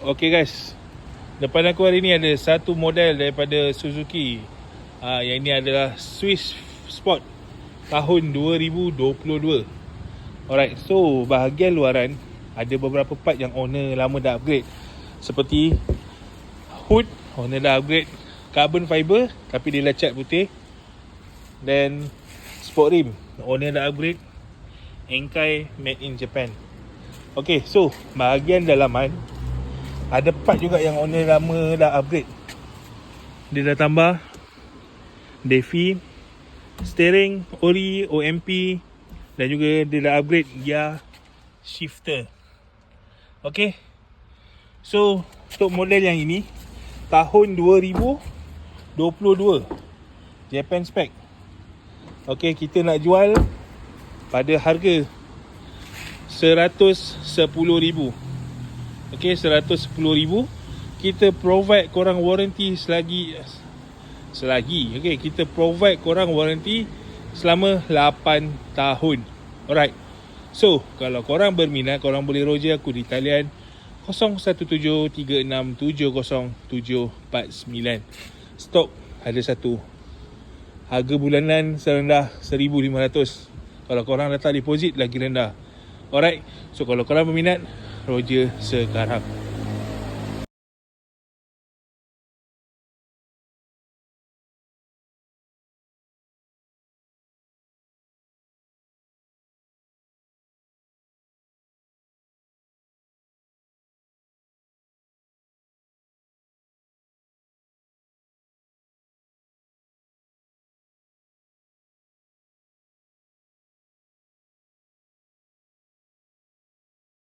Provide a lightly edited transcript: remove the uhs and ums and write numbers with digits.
Okay guys, depan aku hari ni ada satu model daripada Suzuki. Yang ini adalah Swiss Sport tahun 2022. Alright, so bahagian luaran ada beberapa part yang owner lama dah upgrade. Seperti hood, owner dah upgrade carbon fiber tapi dia dah cat putih. Dan sport rim, owner dah upgrade Enkai made in Japan. Okay, so bahagian dalaman ada part juga yang owner lama dah upgrade. Dia dah tambah Defi, steering, ori, OMP, dan juga dia dah upgrade gear shifter. Okay, so untuk model yang ini tahun 2022 Japan spec. Okay, kita nak jual pada harga 110,000. Okay, 110,000. Kita provide korang warranty selagi okay, kita provide korang warranty selama 8 tahun. Alright, so kalau korang berminat, korang boleh roger aku di talian 0173070749. Stok ada satu. Harga bulanan serendah 1,500. Kalau korang letak deposit lagi rendah. Alright, so kalau korang berminat, roger sekarang.